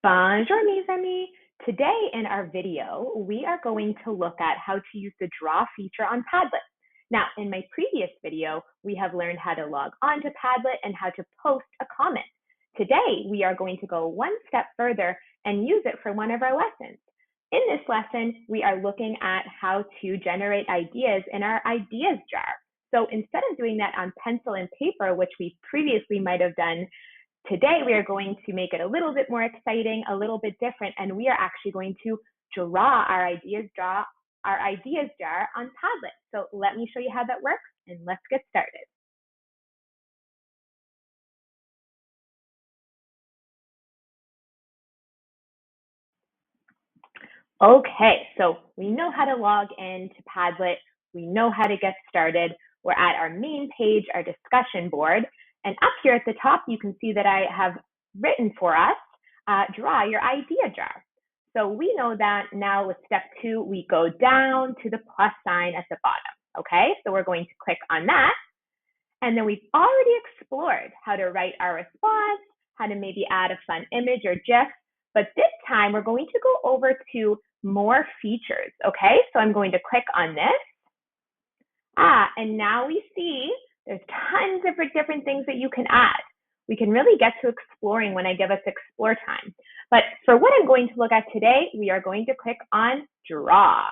Bonjour, mes amis. Today in our video, we are going to look at how to use the draw feature on Padlet. Now, in my previous video, we have learned how to log on to Padlet and how to post a comment. Today, we are going to go one step further and use it for one of our lessons. In this lesson, we are looking at how to generate ideas in our ideas jar. So instead of doing that on pencil and paper, which we previously might have done, today, we are going to make it a little bit more exciting, a little bit different, and we are actually going to draw our ideas jar on Padlet. So let me show you how that works, and let's get started. Okay, so we know how to log into Padlet. We know how to get started. We're at our main page, our discussion board. And up here at the top, you can see that I have written for us, draw your idea jar. So we know that now with step 2, we go down to the plus sign at the bottom. Okay, so we're going to click on that. And then we've already explored how to write our response, how to maybe add a fun image or GIF. But this time, we're going to go over to more features. Okay, so I'm going to click on this. And now we see there's tons of different things that you can add. We can really get to exploring when I give us explore time. But for what I'm going to look at today, we are going to click on draw.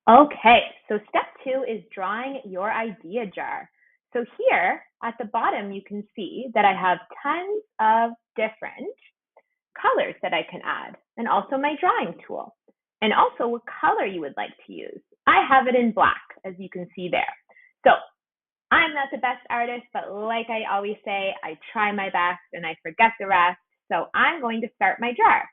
Okay, so step 2 is drawing your idea jar. So here at the bottom, you can see that I have tons of different colors that I can add, and also my drawing tool, and also what color you would like to use. I have it in black, as you can see there. So I'm not the best artist, but like I always say, I try my best and I forget the rest. So I'm going to start my jar.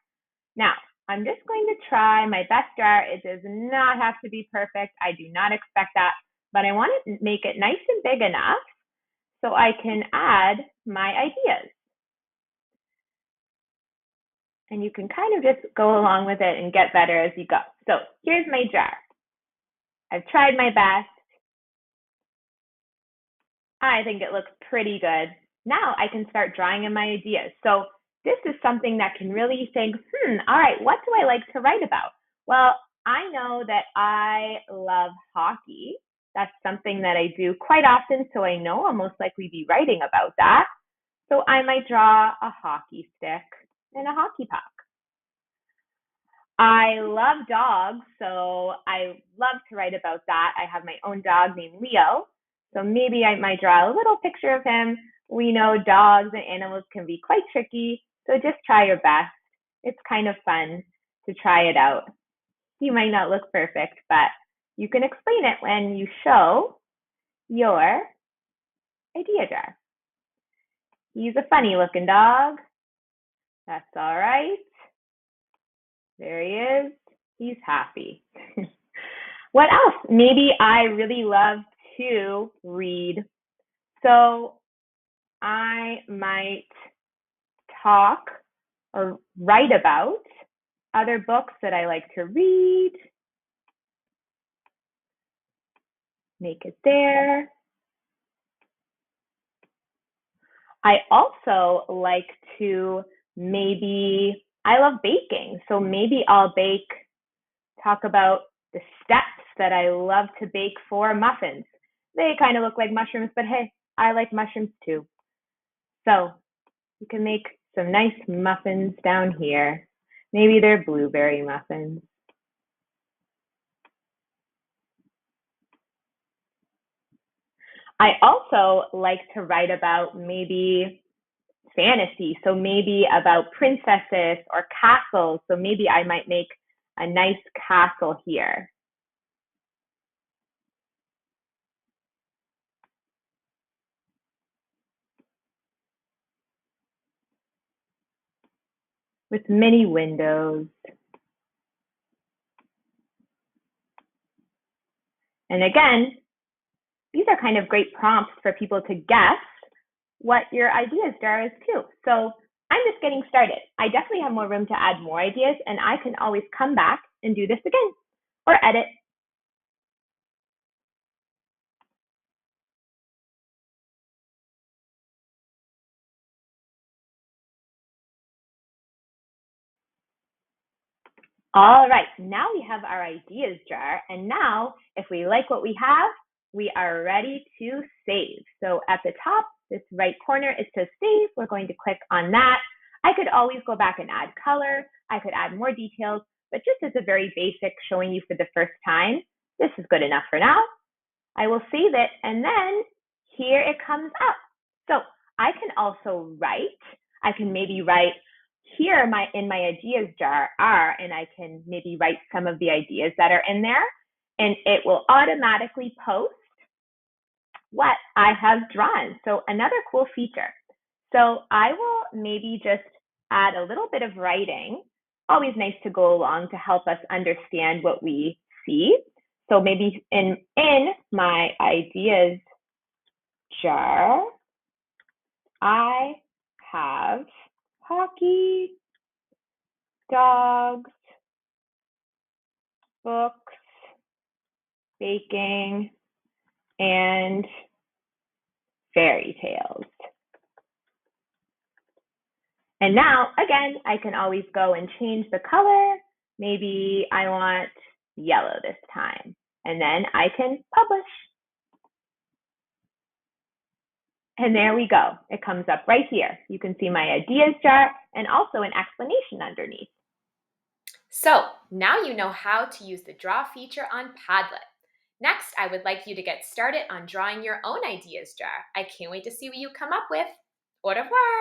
Now, I'm just going to try my best jar. It does not have to be perfect. I do not expect that, but I want to make it nice and big enough so I can add my ideas. And you can kind of just go along with it and get better as you go. So here's my jar. I've tried my best. I think it looks pretty good. Now I can start drawing in my ideas. So this is something that can really think, all right, what do I like to write about? Well, I know that I love hockey. That's something that I do quite often, so I know I'll most likely be writing about that. So I might draw a hockey stick and a hockey puck. I love dogs, so I love to write about that. I have my own dog named Leo, so maybe I might draw a little picture of him. We know dogs and animals can be quite tricky, so just try your best. It's kind of fun to try it out. You might not look perfect, but you can explain it when you show your idea jar. He's a funny looking dog. That's all right. There he is. He's happy. What else? Maybe I really love to read. So I might talk or write about other books that I like to read. Make it there. I also like to I love baking. So maybe I'll talk about the steps that I love to bake for muffins. They kind of look like mushrooms, but hey, I like mushrooms too. So you can make some nice muffins down here. Maybe they're blueberry muffins. I also like to write about maybe fantasy. So maybe about princesses or castles. So maybe I might make a nice castle here. With many windows. And again, these are kind of great prompts for people to guess what your ideas jar is too. So I'm just getting started. I definitely have more room to add more ideas, and I can always come back and do this again. or edit. All right, now we have our ideas jar, and now if we like what we have, we are ready to save. So at the top, this right corner, it says save. We're going to click on that. I could always go back and add color. I could add more details, but just as a very basic showing you for the first time, this is good enough for now. I will save it, and then here it comes up. So I can also write. I can maybe write here in my ideas jar are, and I can maybe write some of the ideas that are in there, and it will automatically post what I have drawn. So another cool feature. So I will maybe just add a little bit of writing. Always nice to go along to help us understand what we see. So maybe in my ideas jar, I have hockey, dogs, books, baking, and fairy tales. And now, again, I can always go and change the color. Maybe I want yellow this time. And then I can publish. And there we go. It comes up right here. You can see my ideas jar and also an explanation underneath. So now you know how to use the draw feature on Padlet. Next, I would like you to get started on drawing your own ideas jar. I can't wait to see what you come up with. Au revoir!